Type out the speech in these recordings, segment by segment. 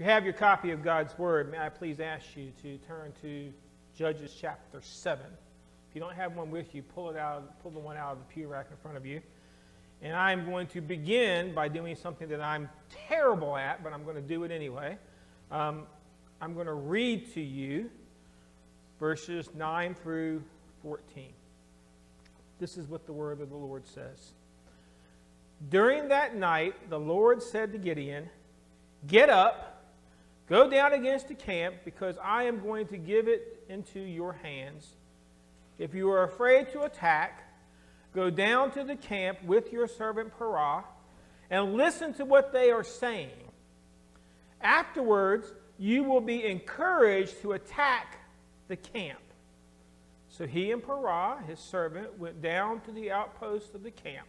you have your copy of God's Word, may I please ask you to turn to Judges chapter 7. If you don't have one with you, pull the one out of the pew rack in front of you. And I'm going to begin by doing something that I'm terrible at, but I'm going to do it anyway. I'm going to read to you verses 9 through 14. This is what the word of the Lord says. During that night, the Lord said to Gideon, "Get up, go down against the camp, because I am going to give it into your hands. If you are afraid to attack, go down to the camp with your servant Parah and listen to what they are saying. Afterwards, you will be encouraged to attack the camp." So he and Parah, his servant, went down to the outposts of the camp.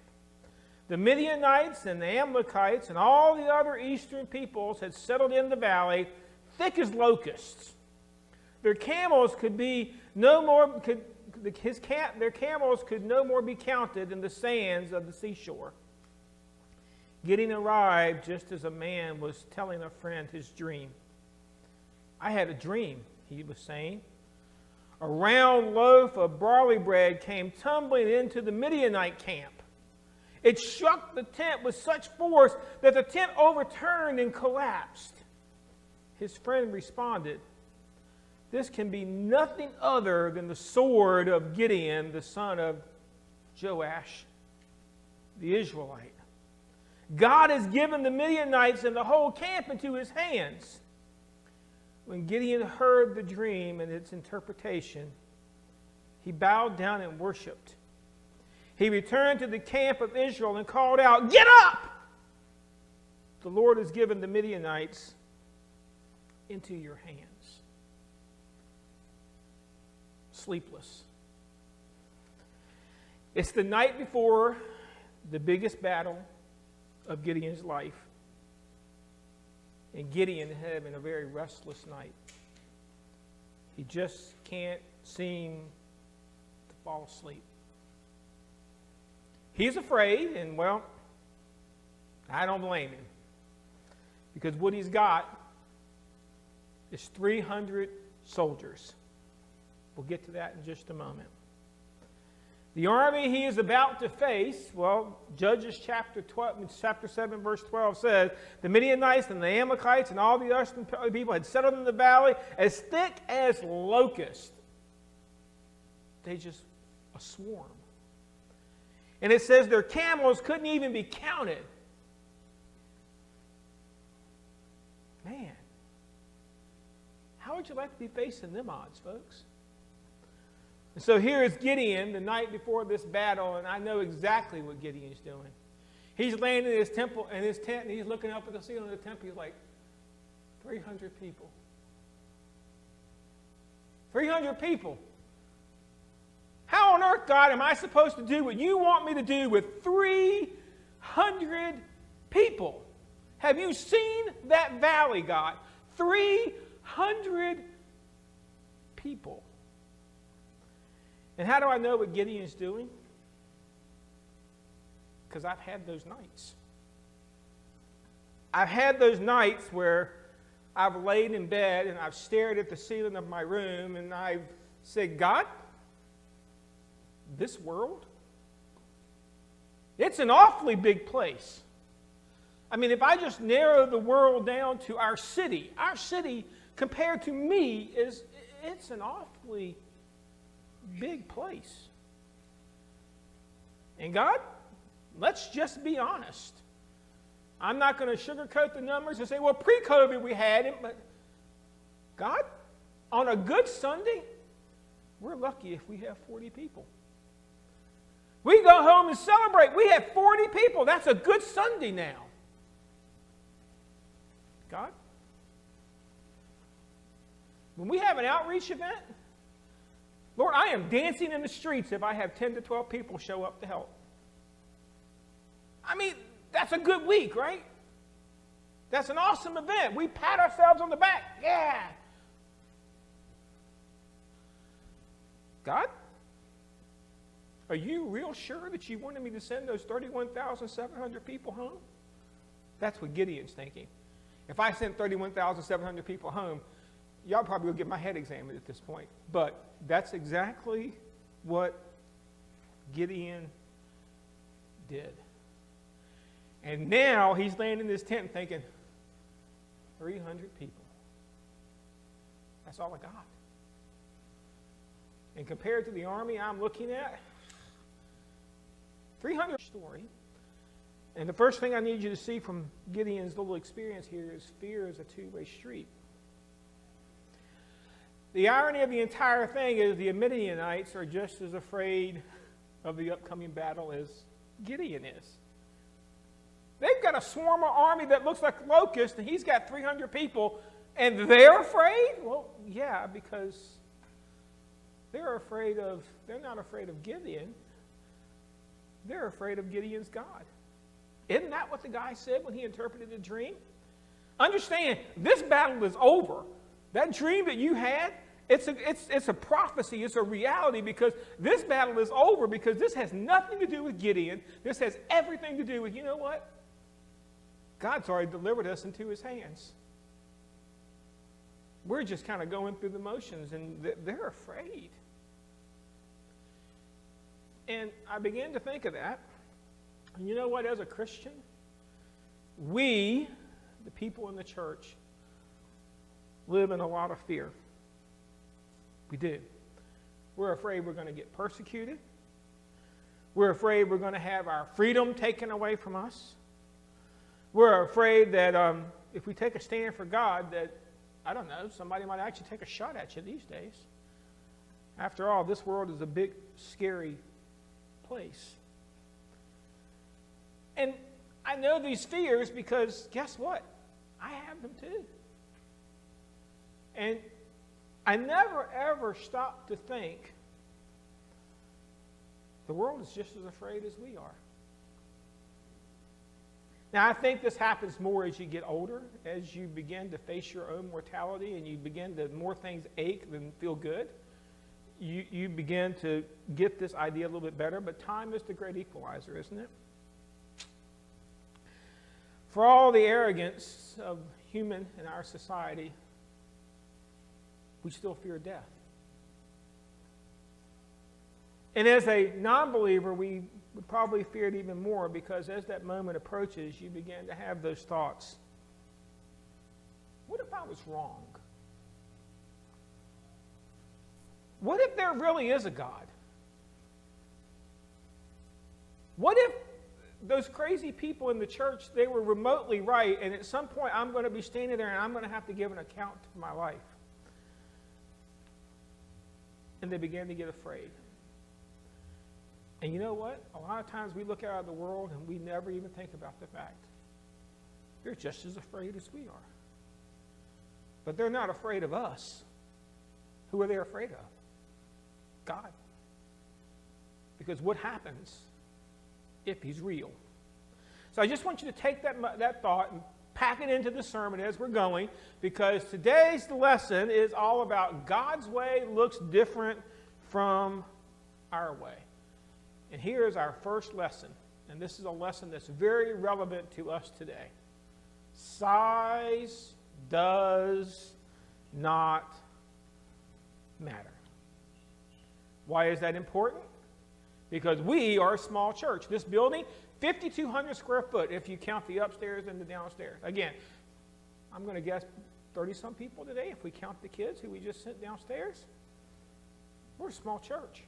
The Midianites and the Amalekites and all the other eastern peoples had settled in the valley, thick as locusts. Their camels could be no more. Their camels could no more be counted in the sands of the seashore. Gideon arrived just as a man was telling a friend his dream. "I had a dream," he was saying. "A round loaf of barley bread came tumbling into the Midianite camp. It struck the tent with such force that the tent overturned and collapsed." His friend responded, "This can be nothing other than the sword of Gideon, the son of Joash, the Israelite. God has given the Midianites and the whole camp into his hands." When Gideon heard the dream and its interpretation, he bowed down and worshipped. He returned to the camp of Israel and called out, "Get up! The Lord has given the Midianites into your hands." Sleepless. It's the night before the biggest battle of Gideon's life. And Gideon is having a very restless night. He just can't seem to fall asleep. He's afraid, and well, I don't blame him. Because what he's got is 300 soldiers. We'll get to that in just a moment. The army he is about to face, well, Judges chapter 7, verse 12 says, the Midianites and the Amalekites and all the other people had settled in the valley as thick as locusts. They just a swarm. And it says their camels couldn't even be counted. Man, how would you like to be facing them odds, folks? And so here is Gideon the night before this battle, and I know exactly what Gideon's doing. He's laying in his tent, and he's looking up at the ceiling of the temple. He's like, 300 people. 300 people. How on earth, God, am I supposed to do what you want me to do with 300 people? Have you seen that valley, God? 300 people. And how do I know what Gideon's doing? Because I've had those nights. I've had those nights where I've laid in bed and I've stared at the ceiling of my room and I've said, God, this world, it's an awfully big place. I mean, if I just narrow the world down to our city compared to me, it's an awfully big place. And God, let's just be honest. I'm not going to sugarcoat the numbers and say, well, pre-COVID we had it, but God, on a good Sunday, we're lucky if we have 40 people. We go home and celebrate. We have 40 people. That's a good Sunday now. God, when we have an outreach event, Lord, I am dancing in the streets if I have 10 to 12 people show up to help. I mean, that's a good week, right? That's an awesome event. We pat ourselves on the back. Yeah. God, are you real sure that you wanted me to send those 31,700 people home? That's what Gideon's thinking. If I sent 31,700 people home, y'all probably will get my head examined at this point. But that's exactly what Gideon did. And now he's laying in his tent thinking, 300 people. That's all I got. And compared to the army I'm looking at, 300 story. And the first thing I need you to see from Gideon's little experience here is fear is a two-way street. The irony of the entire thing is the Midianites are just as afraid of the upcoming battle as Gideon is. They've got a swarm of army that looks like locusts, and he's got 300 people, and they're afraid? Well, yeah, because they're not afraid of Gideon. They're afraid of Gideon's God. Isn't that what the guy said when he interpreted the dream? Understand, this battle is over. That dream that you had, it's a prophecy, it's a reality, because this battle is over, because this has nothing to do with Gideon. This has everything to do with, you know what? God's already delivered us into his hands. We're just kind of going through the motions, and they're afraid. And I began to think of that. And you know what? As a Christian, we, the people in the church, live in a lot of fear. We do. We're afraid we're going to get persecuted. We're afraid we're going to have our freedom taken away from us. We're afraid that if we take a stand for God, that, I don't know, somebody might actually take a shot at you these days. After all, this world is a big, scary place. And I know these fears because, guess what? I have them too. And I never, ever stop to think the world is just as afraid as we are. Now, I think this happens more as you get older, as you begin to face your own mortality, and you begin to, more things ache than feel good. You begin to get this idea a little bit better, but time is the great equalizer, isn't it? For all the arrogance of human in our society, we still fear death. And as a non-believer, we would probably fear it even more, because as that moment approaches, you begin to have those thoughts. What if I was wrong? What if there really is a God? What if those crazy people in the church, they were remotely right, and at some point I'm going to be standing there and I'm going to have to give an account for my life? And they began to get afraid. And you know what? A lot of times we look out at the world and we never even think about the fact they're just as afraid as we are. But they're not afraid of us. Who are they afraid of? God. Because what happens if he's real? So I just want you to take that thought and pack it into the sermon as we're going, because today's lesson is all about God's way looks different from our way. And here is our first lesson, and this is a lesson that's very relevant to us today. Size does not matter. Why is that important? Because we are a small church. This building, 5,200 square foot if you count the upstairs and the downstairs. Again, I'm going to guess 30-some people today if we count the kids who we just sent downstairs. We're a small church.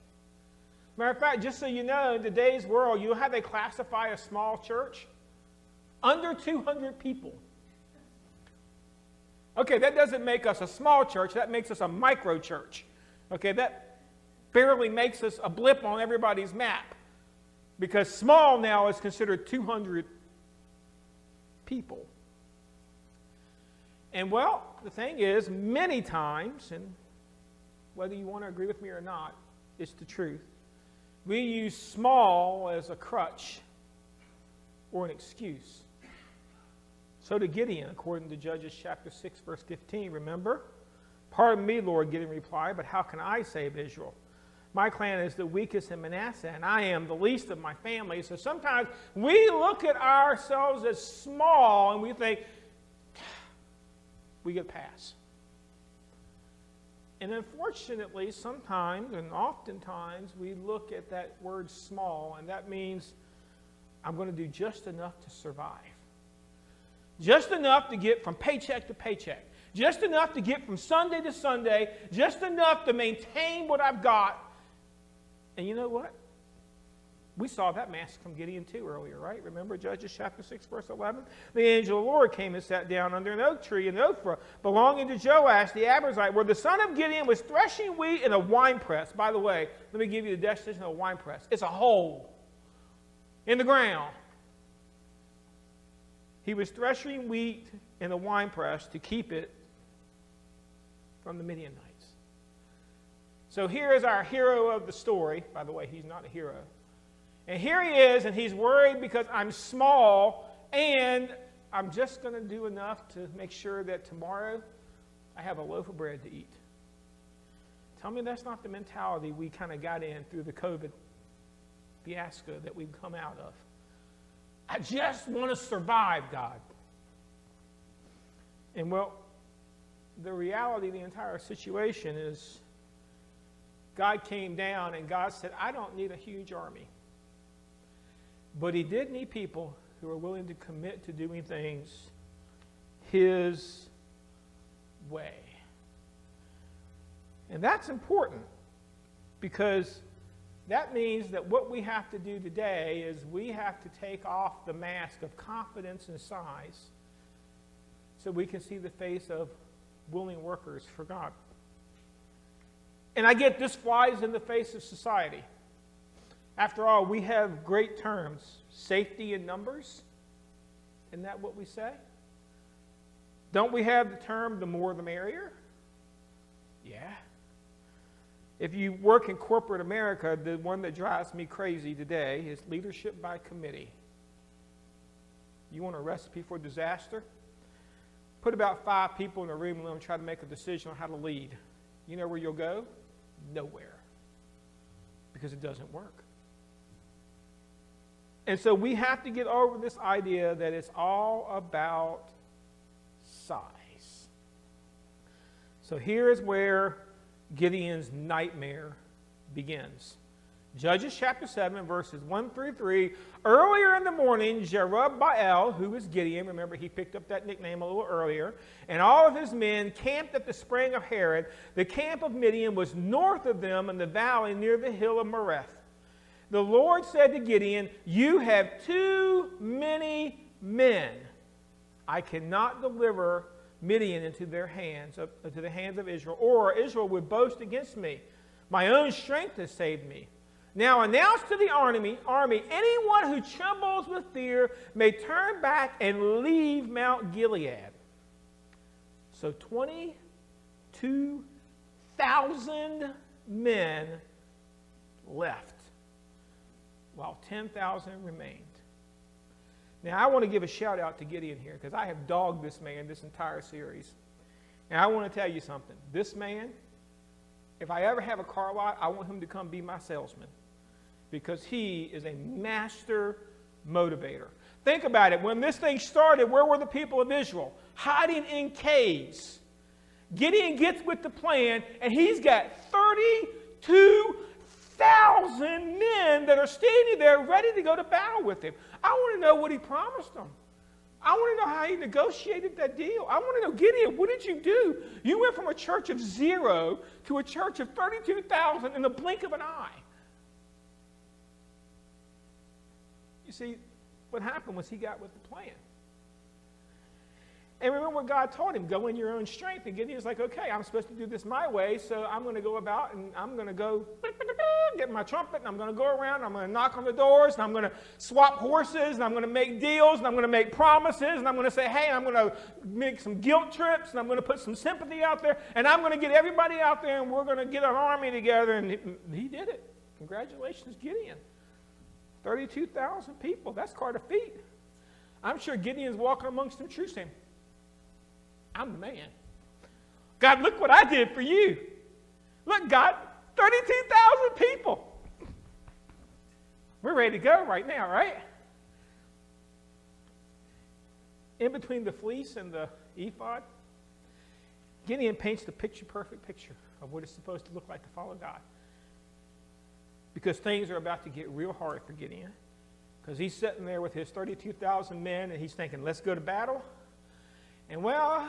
Matter of fact, just so you know, in today's world, you know how they classify a small church? Under 200 people. Okay, that doesn't make us a small church. That makes us a micro church. Okay, that barely makes us a blip on everybody's map, because small now is considered 200 people. And well, the thing is, many times, and whether you want to agree with me or not, it's the truth, we use small as a crutch or an excuse. So did Gideon, according to Judges chapter 6, verse 15. Remember? "Pardon me, Lord," Gideon replied, "but how can I save Israel? My clan is the weakest in Manasseh, and I am the least of my family." So sometimes we look at ourselves as small, and we think, we get a pass. And unfortunately, sometimes and oftentimes we look at that word small, and that means I'm going to do just enough to survive. Just enough to get from paycheck to paycheck. Just enough to get from Sunday to Sunday. Just enough to maintain what I've got. And you know what? We saw that mask from Gideon too earlier, right? Remember Judges chapter 6, verse 11? The angel of the Lord came and sat down under an oak tree in Ophrah, belonging to Joash the Abiezrite, where the son of Gideon was threshing wheat in a winepress. By the way, let me give you the definition of a winepress. It's a hole in the ground. He was threshing wheat in a winepress to keep it from the Midianites. So here is our hero of the story. By the way, he's not a hero. And here he is, and he's worried because I'm small, and I'm just going to do enough to make sure that tomorrow I have a loaf of bread to eat. Tell me that's not the mentality we kind of got in through the COVID fiasco that we've come out of. I just want to survive, God. And well, the reality of the entire situation is God came down and God said, I don't need a huge army. But he did need people who are willing to commit to doing things his way. And that's important because that means that what we have to do today is we have to take off the mask of confidence and size so we can see the face of willing workers for God. And I get this flies in the face of society. After all, we have great terms, safety in numbers. Isn't that what we say? Don't we have the term, the more the merrier? Yeah. If you work in corporate America, the one that drives me crazy today is leadership by committee. You want a recipe for disaster? Put about 5 people in a room and let them try to make a decision on how to lead. You know where you'll go? Nowhere. Because it doesn't work. And so we have to get over this idea that it's all about size. So here is where Gideon's nightmare begins. Judges chapter 7, verses 1 through 3. Earlier in the morning, Jerubbaal, who was Gideon, remember he picked up that nickname a little earlier, and all of his men camped at the spring of Harod. The camp of Midian was north of them in the valley near the hill of Moreth. The Lord said to Gideon, you have too many men. I cannot deliver Midian into their hands, into the hands of Israel, or Israel would boast against me. My own strength has saved me. Now announce to the army, anyone who trembles with fear may turn back and leave Mount Gilead. So 22,000 men left, while 10,000 remained. Now, I want to give a shout out to Gideon here because I have dogged this man this entire series. And I want to tell you something. This man, if I ever have a car lot, I want him to come be my salesman because he is a master motivator. Think about it. When this thing started, where were the people of Israel? Hiding in caves. Gideon gets with the plan, and he's got 32,000 men that are standing there ready to go to battle with him. I want to know what he promised them. I want to know how he negotiated that deal. I want to know, Gideon, what did you do? You went from a church of 0 to a church of 32,000 in the blink of an eye. You see, what happened was he got with the plan. And remember what God told him, go in your own strength. And Gideon's like, okay, I'm supposed to do this my way, so I'm going to go about and I'm going to go get my trumpet and I'm going to go around, I'm going to knock on the doors and I'm going to swap horses and I'm going to make deals and I'm going to make promises and I'm going to say, hey, I'm going to make some guilt trips and I'm going to put some sympathy out there and I'm going to get everybody out there and we're going to get an army together. And he did it. Congratulations, Gideon. 32,000 people. That's quite a feat. I'm sure Gideon's walking amongst them true saying, I'm the man. God, look what I did for you. Look, God, 32,000 people. We're ready to go right now, right? In between the fleece and the ephod, Gideon paints the picture-perfect picture of what it's supposed to look like to follow God. Because things are about to get real hard for Gideon. Because he's sitting there with his 32,000 men, and he's thinking, let's go to battle. And well,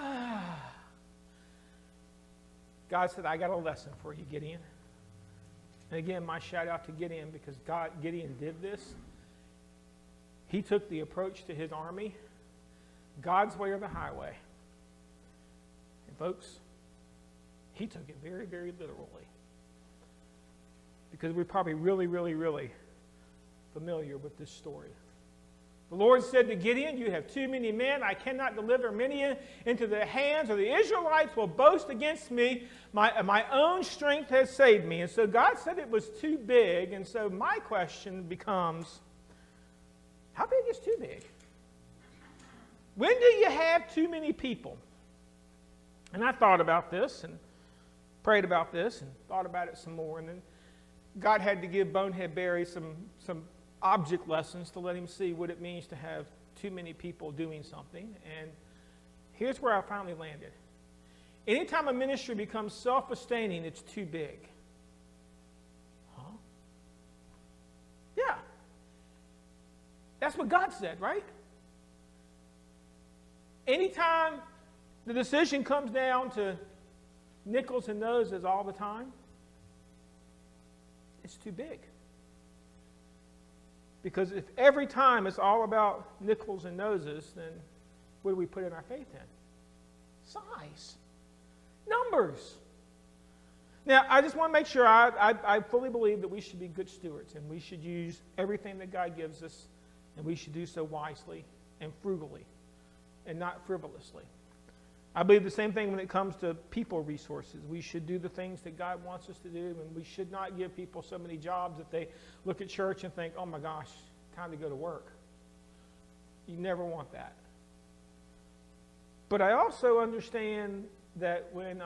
God said, I got a lesson for you, Gideon. And again, my shout out to Gideon, because Gideon did this. He took the approach to his army, God's way or the highway. And folks, he took it very, very literally. Because we're probably really, really, really familiar with this story. The Lord said to Gideon, you have too many men. I cannot deliver many into the hands, or the Israelites will boast against me. My own strength has saved me. And so God said it was too big. And so my question becomes, how big is too big? When do you have too many people? And I thought about this and prayed about this and thought about it some more. And then God had to give Bonehead Barry some object lessons to let him see what it means to have too many people doing something. And here's where I finally landed. Anytime a ministry becomes self-sustaining, it's too big. Huh? Yeah. That's what God said, right? Anytime the decision comes down to nickels and noses all the time, it's too big. Because if every time it's all about nickels and noses, then what do we put in our faith in? Size. Numbers. Now, I just want to make sure I fully believe that we should be good stewards, and we should use everything that God gives us, and we should do so wisely and frugally and not frivolously. I believe the same thing when it comes to people resources. We should do the things that God wants us to do, and we should not give people so many jobs that they look at church and think, oh my gosh, time to go to work. You never want that. But I also understand that when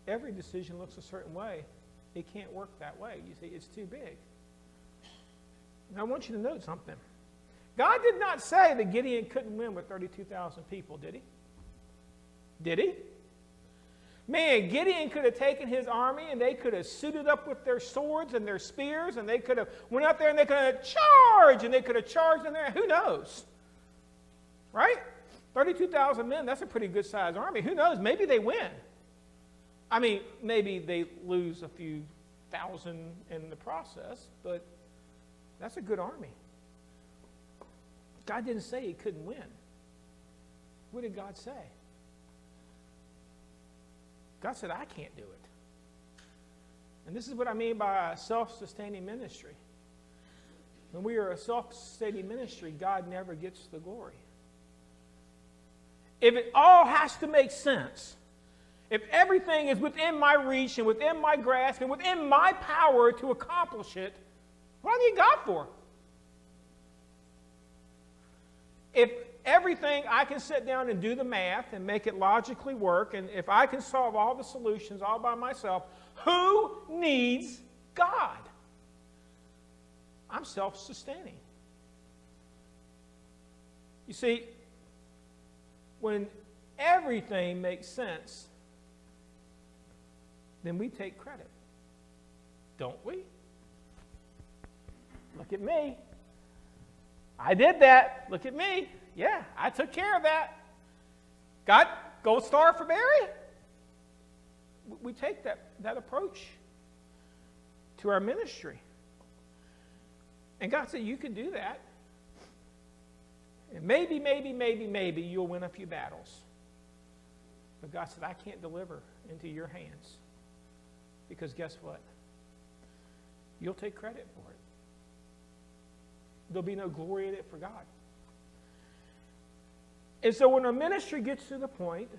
every decision looks a certain way, it can't work that way. You see, it's too big. And I want you to note something. God did not say that Gideon couldn't win with 32,000 people, did he? Did he? Man, Gideon could have taken his army and they could have suited up with their swords and their spears, and they could have went out there and they could have charged, and they could have charged in there. Who knows? Right? 32,000 men, that's a pretty good sized army. Who knows? Maybe they win. I mean, maybe they lose a few thousand in the process, but that's a good army. God didn't say he couldn't win. What did God say? God said, I can't do it. And this is what I mean by a self-sustaining ministry. When we are a self-sustaining ministry, God never gets the glory. If it all has to make sense, if everything is within my reach and within my grasp and within my power to accomplish it, what do I need God for? If everything, I can sit down and do the math and make it logically work, and if I can solve all the solutions all by myself, who needs God? I'm self-sustaining. You see, when everything makes sense, then we take credit. Don't we? Look at me. I did that. Look at me. Yeah, I took care of that. Got gold star for Barry? We take that approach to our ministry. And God said, you can do that. And maybe you'll win a few battles. But God said, I can't deliver into your hands. Because guess what? You'll take credit for it. There'll be no glory in it for God. And so when a ministry gets to the point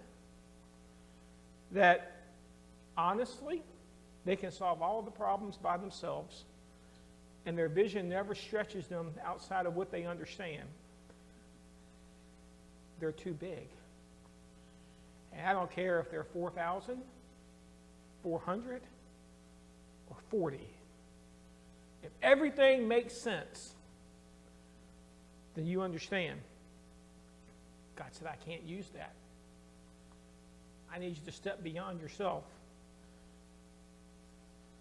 that, honestly, they can solve all the problems by themselves, and their vision never stretches them outside of what they understand, they're too big. And I don't care if they're 4,000, 400, or 40. If everything makes sense, then you understand. God said, I can't use that. I need you to step beyond yourself.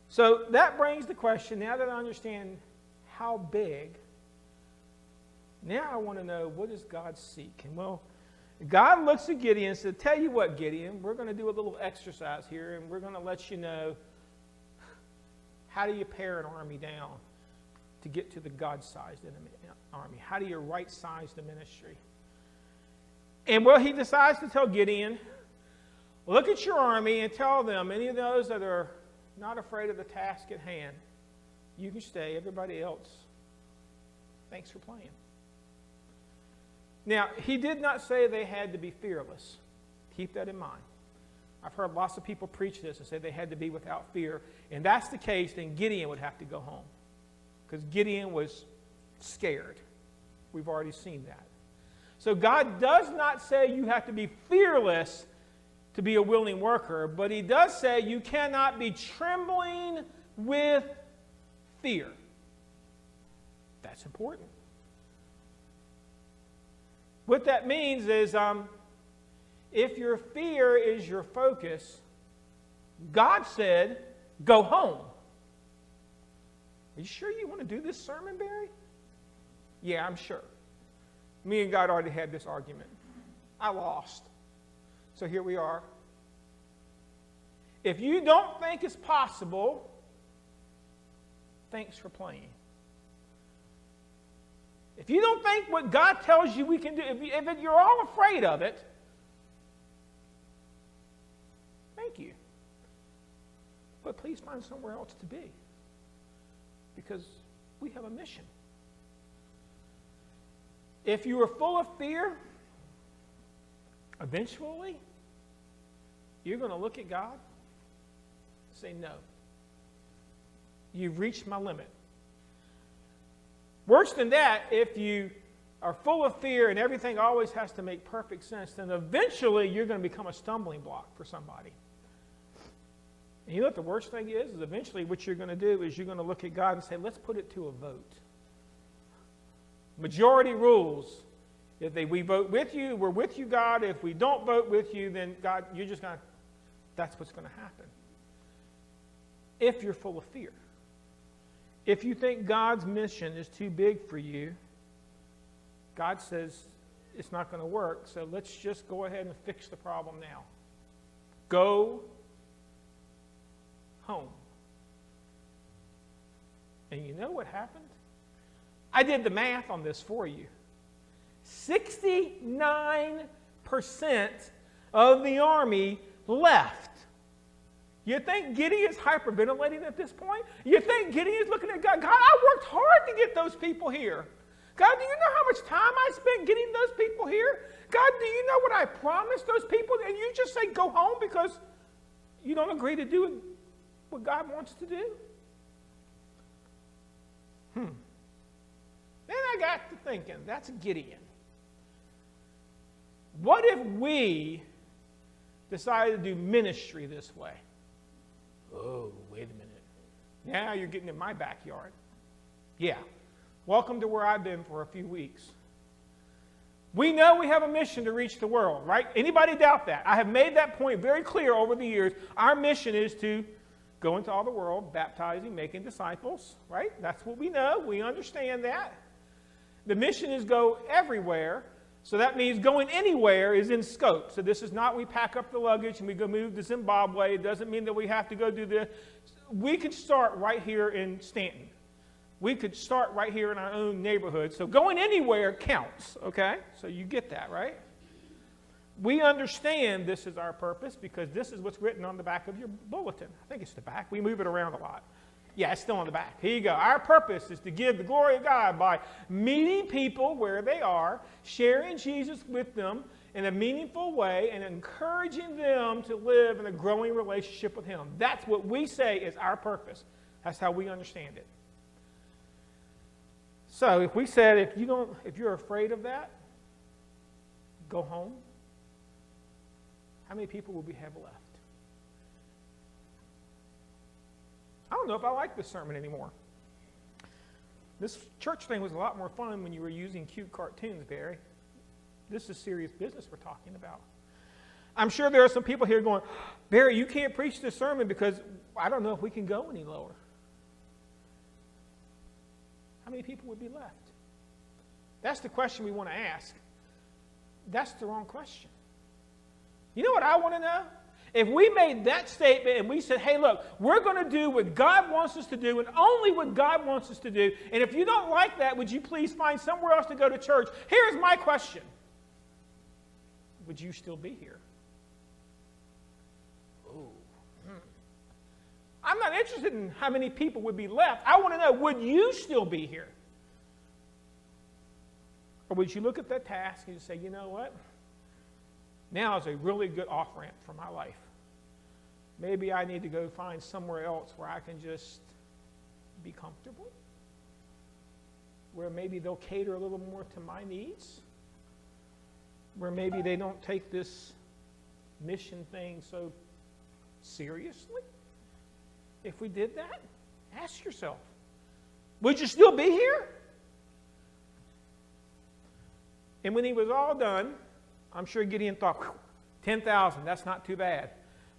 So that brings the question, now that I understand how big, now I want to know, what does God seek? And well, God looks at Gideon and said, tell you what, Gideon, we're going to do a little exercise here, and we're going to let you know, how do you pare an army down to get to the God-sized army? How do you right-size the ministry? And well, he decides to tell Gideon, look at your army and tell them, any of those that are not afraid of the task at hand, you can stay. Everybody else, thanks for playing. Now, he did not say they had to be fearless. Keep that in mind. I've heard lots of people preach this and say they had to be without fear. And that's the case, then Gideon would have to go home. Because Gideon was scared. We've already seen that. So God does not say you have to be fearless to be a willing worker, but he does say you cannot be trembling with fear. That's important. What that means is if your fear is your focus, God said, go home. Are you sure you want to do this sermon, Barry? Yeah, I'm sure. Me and God already had this argument. I lost. So here we are. If you don't think it's possible, thanks for playing. If you don't think what God tells you we can do, if you're all afraid of it, thank you. But please find somewhere else to be. Because we have a mission. If you are full of fear, eventually, you're going to look at God and say, no. You've reached my limit. Worse than that, if you are full of fear and everything always has to make perfect sense, then eventually you're going to become a stumbling block for somebody. And you know what the worst thing is eventually what you're going to do is you're going to look at God and say, let's put it to a vote. Majority rules. If we vote with you, we're with you, God. If we don't vote with you, then God, you're just going to, that's what's going to happen. If you're full of fear. If you think God's mission is too big for you, God says it's not going to work, so let's just go ahead and fix the problem now. Go home. And you know what happened? I did the math on this for you. 69% of the army left. You think Gideon's hyperventilating at this point? You think Gideon's looking at God? God, I worked hard to get those people here. God, do you know how much time I spent getting those people here? God, do you know what I promised those people? And you just say go home because you don't agree to do what God wants to do? Then I got to thinking, that's Gideon. What if we decided to do ministry this way? Oh, wait a minute. Now you're getting in my backyard. Yeah. Welcome to where I've been for a few weeks. We know we have a mission to reach the world, right? Anybody doubt that? I have made that point very clear over the years. Our mission is to go into all the world, baptizing, making disciples, right? That's what we know. We understand that. The mission is go everywhere. So that means going anywhere is in scope. So this is not we pack up the luggage and we go move to Zimbabwe. It doesn't mean that we have to go do this. We could start right here in Stanton. We could start right here in our own neighborhood. So going anywhere counts, okay? So you get that, right? We understand this is our purpose because this is what's written on the back of your bulletin. I think it's the back. We move it around a lot. Yeah, it's still on the back. Here you go. Our purpose is to give the glory of God by meeting people where they are, sharing Jesus with them in a meaningful way, and encouraging them to live in a growing relationship with Him. That's what we say is our purpose. That's how we understand it. So if we said, if you're afraid of that, go home, how many people will we have left? I don't know if I like this sermon anymore. This church thing was a lot more fun when you were using cute cartoons, Barry. This is serious business we're talking about. I'm sure there are some people here going, Barry, you can't preach this sermon because I don't know if we can go any lower. How many people would be left? That's the question we want to ask. That's the wrong question. You know what I want to know? If we made that statement and we said, hey, look, we're going to do what God wants us to do and only what God wants us to do, and if you don't like that, would you please find somewhere else to go to church? Here's my question. Would you still be here? I'm not interested in how many people would be left. I want to know, would you still be here? Or would you look at that task and say, you know what? Now is a really good off-ramp for my life. Maybe I need to go find somewhere else where I can just be comfortable. Where maybe they'll cater a little more to my needs. Where maybe they don't take this mission thing so seriously. If we did that, ask yourself, would you still be here? And when he was all done, I'm sure Gideon thought, 10,000, that's not too bad.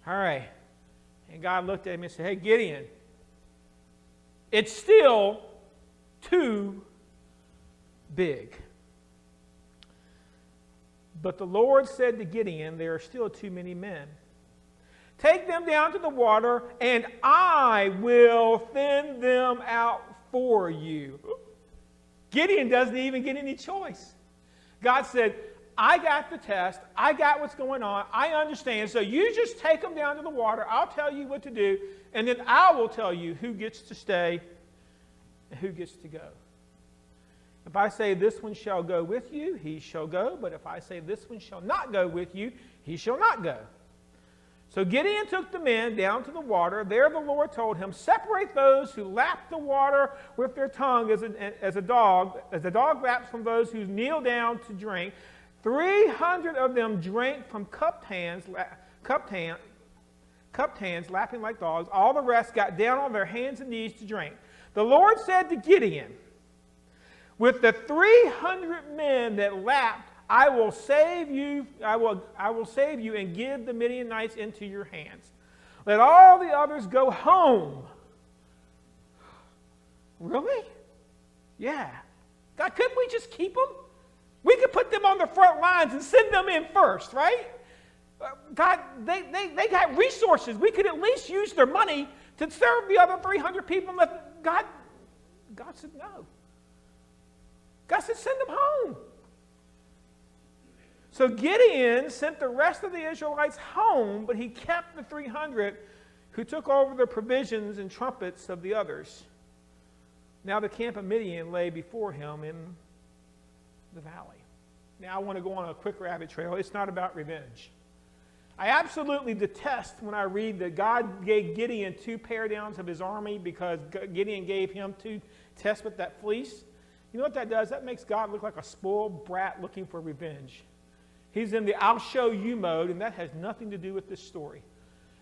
All right. And God looked at him and said, hey, Gideon, it's still too big. But the Lord said to Gideon, there are still too many men. Take them down to the water, and I will thin them out for you. Gideon doesn't even get any choice. God said, I got the test. I got what's going on. I understand. So you just take them down to the water. I'll tell you what to do, and then I will tell you who gets to stay and who gets to go. If I say this one shall go with you, he shall go. But if I say this one shall not go with you, he shall not go. So Gideon took the men down to the water. There the Lord told him, separate those who lap the water with their tongue as a dog laps from those who kneel down to drink. 300 of them drank from cupped hands, lapping like dogs. All the rest got down on their hands and knees to drink. The Lord said to Gideon, with the 300 men that lapped, I will save you and give the Midianites into your hands. Let all the others go home. Really? Yeah. God, couldn't we just keep them? We could put them on the front lines and send them in first, right? God, they got resources. We could at least use their money to serve the other 300 people. God said no. God said send them home. So Gideon sent the rest of the Israelites home, but he kept the 300 who took over the provisions and trumpets of the others. Now the camp of Midian lay before him in the valley. Now I want to go on a quick rabbit trail. It's not about revenge. I absolutely detest when I read that God gave Gideon 2 pair downs of his army because Gideon gave him 2 tests with that fleece. You know what that does? That makes God look like a spoiled brat looking for revenge. He's in the I'll show you mode, and that has nothing to do with this story.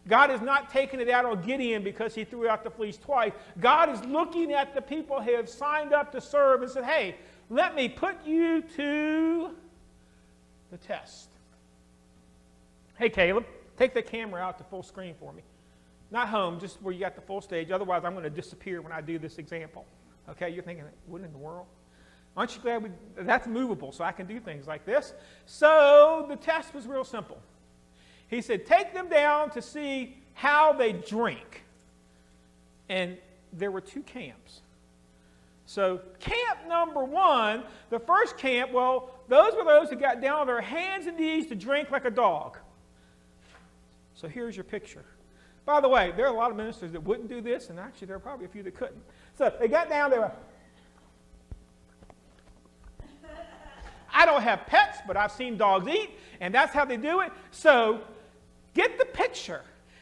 God is not taking it out on Gideon because he threw out the fleece twice. God is looking at the people who have signed up to serve and said, hey, let me put you to the test. Hey, Caleb, take the camera out to full screen for me. Not home, just where you got the full stage. Otherwise, I'm going to disappear when I do this example. Okay, you're thinking, what in the world? Aren't you glad that's movable, so I can do things like this? So the test was real simple. He said, take them down to see how they drink. And there were 2 camps. So camp number 1, the first camp, well, those were those who got down on their hands and knees to drink like a dog. So here's your picture. By the way, there are a lot of ministers that wouldn't do this, and actually there are probably a few that couldn't. So they got down there. I don't have pets, but I've seen dogs eat, and that's how they do it. So get the picture.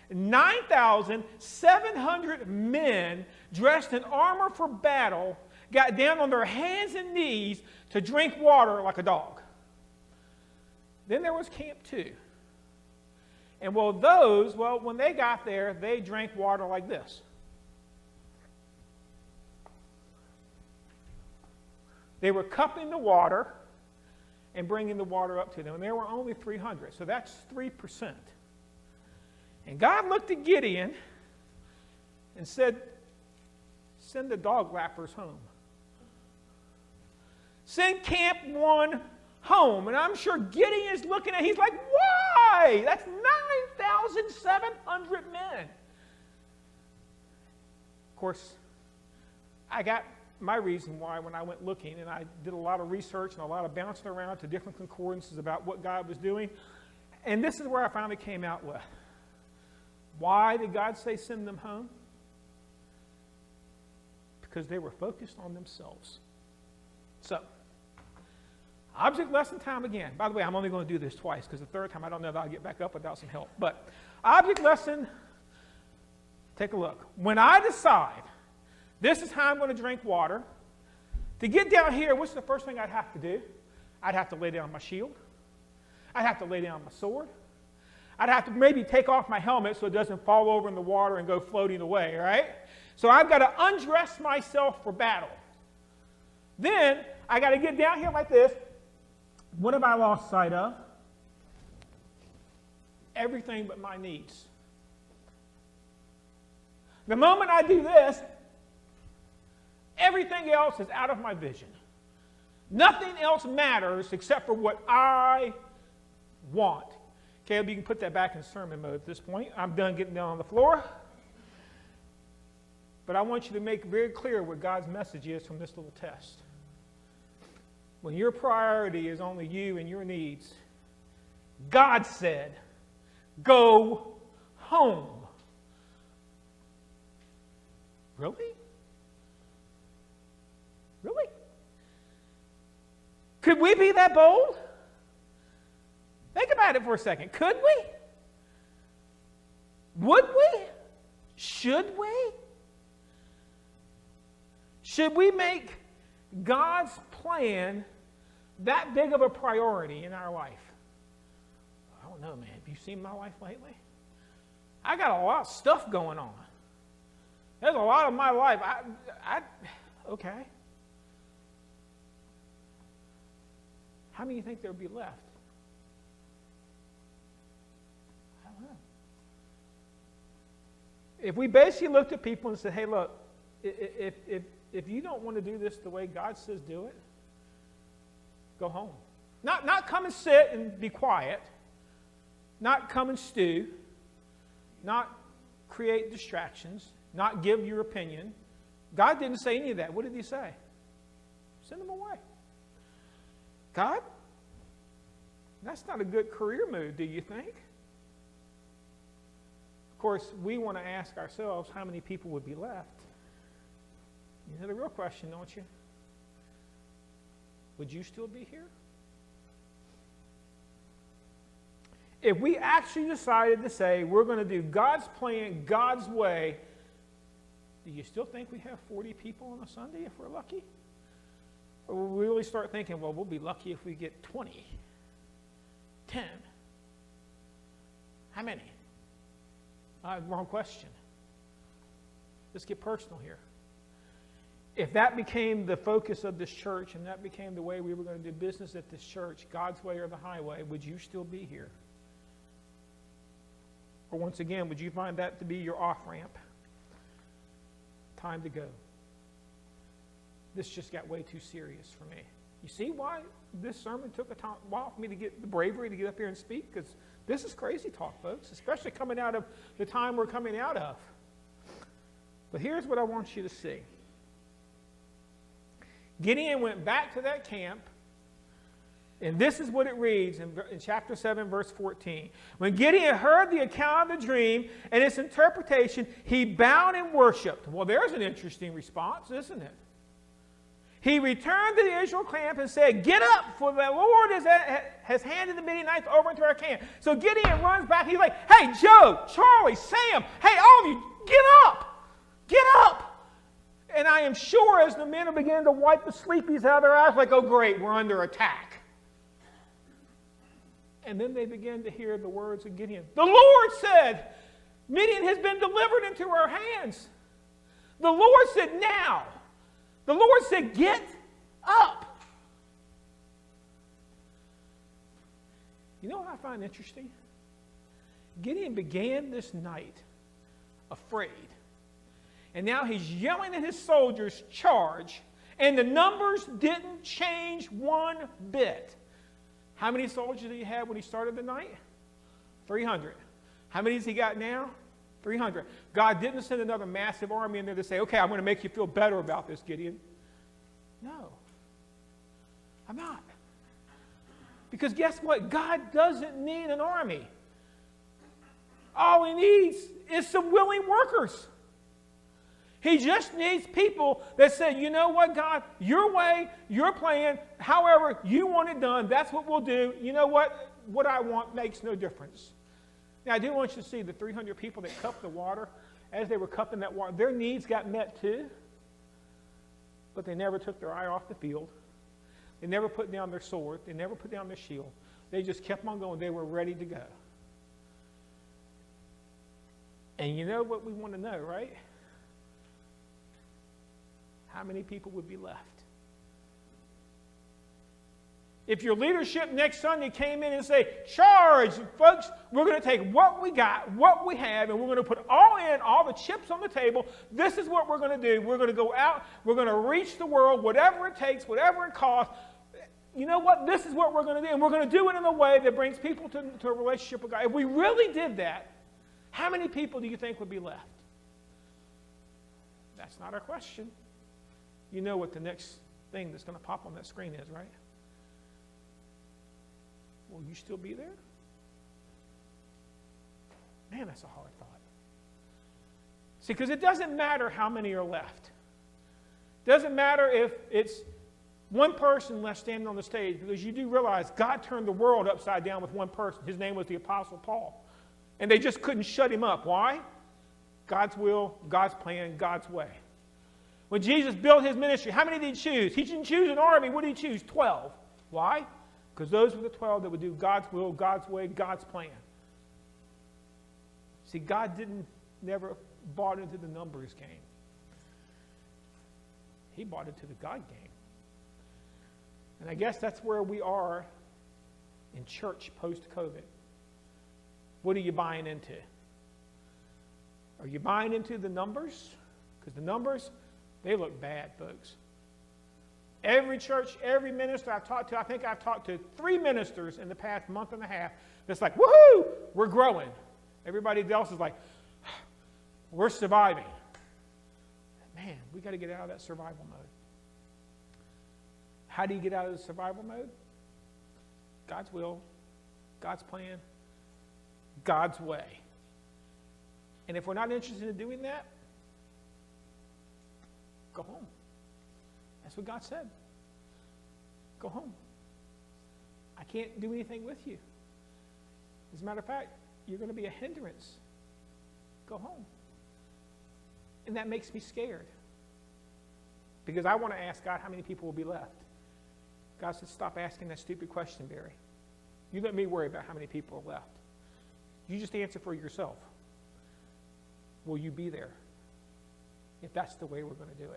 9,700 men dressed in armor for battle got down on their hands and knees to drink water like a dog. Then there was camp 2. And when they got there, they drank water like this. They were cupping the water, and bringing the water up to them. And there were only 300, so that's 3%. And God looked at Gideon and said, send the dog lappers home. Send Camp 1 home. And I'm sure Gideon is looking at it, he's like, why? That's 9,700 men. Of course, I got my reason why when I went looking, and I did a lot of research and a lot of bouncing around to different concordances about what God was doing. And this is where I finally came out with. Why did God say send them home? Because they were focused on themselves. So, object lesson time again. By the way, I'm only going to do this twice because the third time I don't know that I'll get back up without some help. But object lesson, take a look. When I decide this is how I'm going to drink water, to get down here, what's the first thing I'd have to do? I'd have to lay down my shield. I'd have to lay down my sword. I'd have to maybe take off my helmet so it doesn't fall over in the water and go floating away, right? So I've got to undress myself for battle. Then I got to get down here like this. What have I lost sight of? Everything but my needs. The moment I do this, everything else is out of my vision. Nothing else matters except for what I want. Caleb, you can put that back in sermon mode at this point. I'm done getting down on the floor. But I want you to make very clear what God's message is from this little test. When your priority is only you and your needs, God said, go home. Really? Really? Could we be that bold? Think about it for a second. Could we? Would we? Should we? Should we make God's plan that big of a priority in our life? I don't know, man. Have you seen my life lately? I got a lot of stuff going on. There's a lot of my life. Okay. How many think there would be left? I don't know. If we basically looked at people and said, hey, look, if you don't want to do this the way God says do it, go home. Not come and sit and be quiet. Not come and stew. Not create distractions. Not give your opinion. God didn't say any of that. What did he say? Send them away. God, that's not a good career move, do you think? Of course, we want to ask ourselves how many people would be left. You know the real question, don't you? Would you still be here? If we actually decided to say we're going to do God's plan, God's way, do you still think we have 40 people on a Sunday if we're lucky? Or will we really start thinking, well, we'll be lucky if we get 20, 10? How many? Wrong question. Let's get personal here. If that became the focus of this church and that became the way we were going to do business at this church, God's way or the highway, would you still be here? Or once again, would you find that to be your off-ramp? Time to go. This just got way too serious for me. You see why this sermon took a while for me to get the bravery to get up here and speak? Because this is crazy talk, folks, especially coming out of the time we're coming out of. But here's what I want you to see. Gideon went back to that camp, and this is what it reads in chapter 7, verse 14. When Gideon heard the account of the dream and its interpretation, he bowed and worshipped. Well, there's an interesting response, isn't it? He returned to the Israel camp and said, get up, for the Lord has handed the Midianites over into our camp. So Gideon runs back. He's like, hey, Joe, Charlie, Sam, hey, all of you, get up. Get up. And I am sure as the men began to wipe the sleepies out of their eyes, like, oh, great, we're under attack. And then they began to hear the words of Gideon. The Lord said, Midian has been delivered into our hands. The Lord said, now. The Lord said, get up. You know what I find interesting? Gideon began this night afraid. And now he's yelling at his soldiers, charge. And the numbers didn't change one bit. How many soldiers did he have when he started the night? 300. How many has he got now? 300. God didn't send another massive army in there to say, okay, I'm going to make you feel better about this, Gideon. No. I'm not. Because guess what? God doesn't need an army. All he needs is some willing workers. He just needs people that say, you know what, God, your way, your plan, however you want it done, that's what we'll do. You know what? What I want makes no difference. Now, I do want you to see the 300 people that cupped the water. As they were cupping that water, their needs got met too. But they never took their eye off the field. They never put down their sword. They never put down their shield. They just kept on going. They were ready to go. And you know what we want to know, right? How many people would be left? If your leadership next Sunday came in and say, charge, folks, we're going to take what we got, what we have, and we're going to put all the chips on the table. This is what we're going to do. We're going to go out. We're going to reach the world, whatever it takes, whatever it costs. You know what? This is what we're going to do. And we're going to do it in a way that brings people to a relationship with God. If we really did that, how many people do you think would be left? That's not our question. You know what the next thing that's going to pop on that screen is, right? Will you still be there? Man, that's a hard thought. See, because it doesn't matter how many are left. It doesn't matter if it's one person left standing on the stage, because you do realize God turned the world upside down with one person. His name was the Apostle Paul. And they just couldn't shut him up. Why? God's will, God's plan, God's way. When Jesus built his ministry, how many did he choose? He didn't choose an army. What did he choose? 12. Why? Because those were the 12 that would do God's will, God's way, God's plan. See, God never bought into the numbers game. He bought into the God game. And I guess that's where we are in church post-COVID. What are you buying into? Are you buying into the numbers? Because the numbers, they look bad, folks. Every church, every minister I've talked to, I think I've talked to 3 ministers in the past month and a half that's like, woohoo, we're growing. Everybody else is like, we're surviving. Man, we got to get out of that survival mode. How do you get out of the survival mode? God's will, God's plan, God's way. And if we're not interested in doing that, go home. That's what God said. Go home. I can't do anything with you. As a matter of fact, you're going to be a hindrance. Go home. And that makes me scared. Because I want to ask God how many people will be left. God said, stop asking that stupid question, Barry. You let me worry about how many people are left. You just answer for yourself. Will you be there? If that's the way we're going to do it.